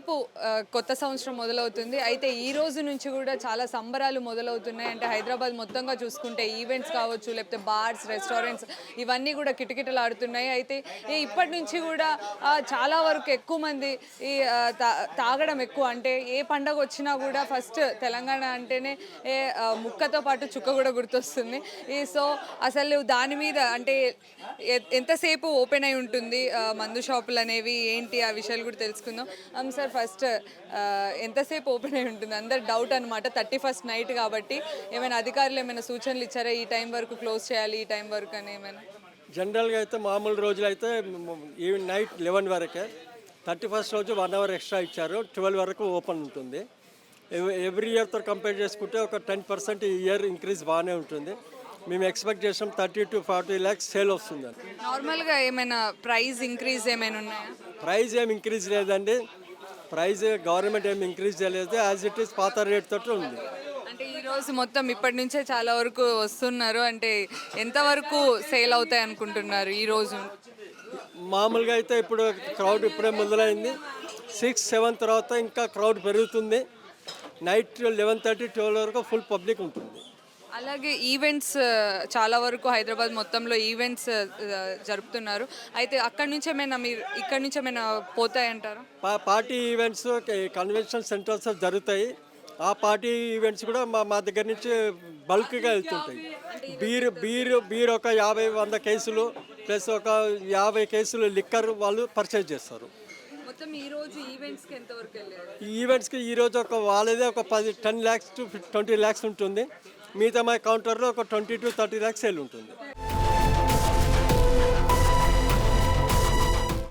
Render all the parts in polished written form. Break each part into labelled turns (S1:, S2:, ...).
S1: రేపు కొత్త సంవత్సరం మొదలవుతుంది. అయితే ఈ రోజు నుంచి కూడా చాలా సంబరాలు మొదలవుతున్నాయి. అంటే హైదరాబాద్ మొత్తంగా చూసుకుంటే ఈవెంట్స్ కావచ్చు, లేకపోతే బార్స్, రెస్టారెంట్స్ ఇవన్నీ కూడా కిటకిటలాడుతున్నాయి. అయితే ఇప్పటి నుంచి కూడా చాలా వరకు ఎక్కువ మంది ఈ తాగడం ఎక్కువ. అంటే ఏ పండగ వచ్చినా కూడా ఫస్ట్ తెలంగాణ అంటేనే ముక్కతో పాటు చుక్క కూడా గుర్తొస్తుంది. సో అసలు దాని మీద అంటే ఎంతసేపు ఓపెన్ అయి ఉంటుంది మందు షాపులు అనేవి, ఏంటి ఆ విషయాలు కూడా తెలుసుకుందాం. సార్ ఫస్ట్ ఎంతసేపు ఓపెన్ అయి ఉంటుంది? అందరు డౌట్ అనమాట. 31st నైట్ కాబట్టి ఏమైనా అధికారులు ఏమైనా సూచనలు ఇచ్చారా ఈ టైం వరకు క్లోజ్ చేయాలి, ఈ టైం వరకు అని ఏమైనా?
S2: జనరల్గా అయితే మామూలు రోజులు అయితే నైట్ 11 వరకే. 31st రోజు 1 అవర్ ఎక్స్ట్రా ఇచ్చారు. 12 వరకు ఓపెన్ ఉంటుంది. ఎవ్రీ ఇయర్తో కంపేర్ చేసుకుంటే ఒక 10% ఈ ఇయర్ ఇంక్రీజ్ బాగానే ఉంటుంది. మేము ఎక్స్పెక్ట్ చేసాం 30 to 40 lakhs సేల్ వస్తుంది.
S1: నార్మల్గా ఏమైనా ప్రైస్ ఇంక్రీజ్ ఏమైనా ఉన్నాయా?
S2: ప్రైస్ ఏమి ఇంక్రీజ్ లేదండి. ప్రైస్ గవర్నమెంట్ ఏమి ఇంక్రీజ్ చేయలేదు. యాజ్ ఇట్ ఈస్ పాత రేట్ తోటి ఉంది.
S1: అంటే ఈరోజు మొత్తం ఇప్పటి నుంచే చాలా వరకు వస్తున్నారు. అంటే ఎంతవరకు సేల్ అవుతాయి అనుకుంటున్నారు ఈరోజు?
S2: మామూలుగా అయితే ఇప్పుడు క్రౌడ్ ఇప్పుడే మొదలైంది. 6-7 తర్వాత ఇంకా క్రౌడ్ పెరుగుతుంది. నైట్ 11:30 12 వరకు ఫుల్ పబ్లిక్ ఉంటుంది.
S1: అలాగే ఈవెంట్స్ చాలా వరకు హైదరాబాద్ మొత్తంలో ఈవెంట్స్ జరుపుతున్నారు. అయితే అక్కడి నుంచి ఏమైనా మీరు ఇక్కడ నుంచి ఏమైనా పోతాయంటారా?
S2: పార్టీ ఈవెంట్స్ కన్వెన్షన్ సెంటర్స్ జరుగుతాయి. ఆ పార్టీ ఈవెంట్స్ కూడా మా దగ్గర నుంచి బల్క్గా వెళ్తుంటాయి. బీర్ ఒక 50-100 కేసులు ప్లస్ ఒక 50 కేసులు లిక్కర్ వాళ్ళు పర్చేజ్ చేస్తారు.
S1: మొత్తం ఈ రోజు ఈవెంట్స్కి ఎంతవరకు వెళ్ళారు?
S2: ఈ ఈవెంట్స్కి ఈరోజు ఒక వాళ్ళదే ఒక 10 lakhs to 20 lakhs ఉంటుంది. మిగతా మా కౌంటర్లో ఒక 20 to 30 lakhs సేల్ ఉంటుంది.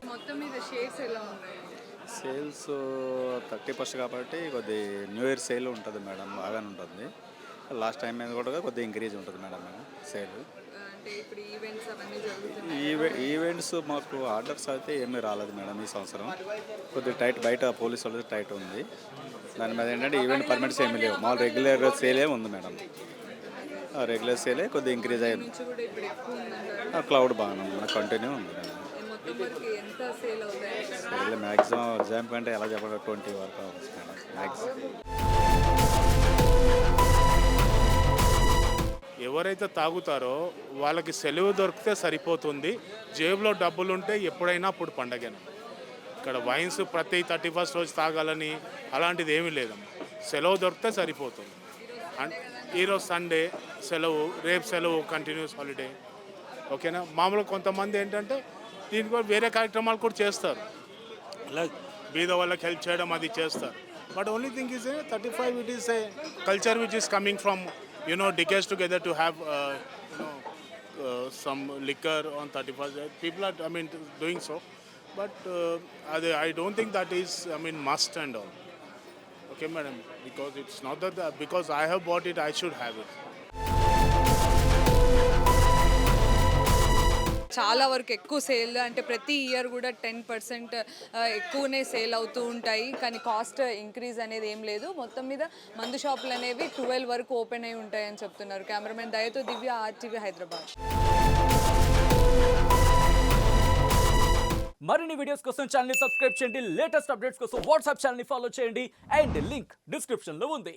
S1: మొత్తం మీద షేర్స్ ఎలా ఉన్నాయి?
S3: సేల్స్ 30% కాబట్టి కొద్ది న్యూ ఇయర్ సేల్ ఉంటుంది మేడం, బాగానే ఉంటుంది. లాస్ట్ టైం మీద కూడా కొద్దిగా ఇంక్రీజ్ ఉంటుంది మేడం సేల్.
S1: అంటే ఇప్పుడు ఈవెంట్స్ అవన్నీ జరుగుతున్నాయి.
S3: ఈవెంట్స్ మాకు ఆర్డర్స్ అయితే ఏమీ రాలేదు మేడం ఈ సంవత్సరం. కొద్దిగా టైట్, బయట పోలీసు వాళ్ళది టైట్ ఉంది. దాని మీద ఏంటంటే ఈవెంట్ పర్మిట్స్ ఏమీ లేవు. మామూలు రెగ్యులర్ సేలే ఉంది మేడం. రెగ్యులర్ సేలే కొద్దిగా ఇంక్రీజ్ అయ్యింది. క్లౌడ్ బాగానే ఉంది, కంటిన్యూ ఉంది మేడం. సేల్ మ్యాక్సిమం ఎగ్జామ్ కంటే ఎలా చెప్పండి 20 వరకు అవ్వచ్చు మేడం మ్యాక్సిమం.
S4: ఎవరైతే తాగుతారో వాళ్ళకి సెలవు దొరికితే సరిపోతుంది. జేబులో డబ్బులు ఉంటే ఎప్పుడైనా అప్పుడు పండగనే. ఇక్కడ వైన్స్ ప్రతి 31st రోజు తాగాలని అలాంటిది ఏమీ లేదమ్మా. సెలవు దొరికితే సరిపోతుంది. ఈరోజు సండే సెలవు, రేపు సెలవు, కంటిన్యూస్ హాలిడే. ఓకేనా? మామూలుగా కొంతమంది ఏంటంటే దీనికి కూడా వేరే కార్యక్రమాలు కూడా చేస్తారు. ఇలా బీద వాళ్ళకి హెల్ప్ చేయడం అది చేస్తారు. But only thing is 35 it is a culture which is coming from decades together to have some liquor on 31st. People are doing so, but I don't think that is must and all. Okay madam, because it's not that because I have bought it I should have it.
S1: చాలా వరకు ఎక్కువ sale, అంటే ప్రతి year కూడా 10% ఎక్కువనే sale అవుతూ ఉంటాయి. కానీ కాస్ట్ ఇంక్రీజ్ అనేది ఏం లేదు. మొత్తం మీద మందు షాపులు అనేవి 12 వరకు ఓపెన్ అయి ఉంటాయని చెప్తున్నారు. కెమెరామెన్ దయతో దివ్య, RTV హైదరాబాద్.
S5: మరిన్ని వీడియోస్ కోసం ఛానల్ ని సబ్స్క్రైబ్ చేయండి. లేటెస్ట్ అప్డేట్స్ కోసం వాట్సాప్ ఛానల్ ని ఫాలో చేయండి. అండ్ లింక్ డిస్క్రిప్షన్ లో ఉంది.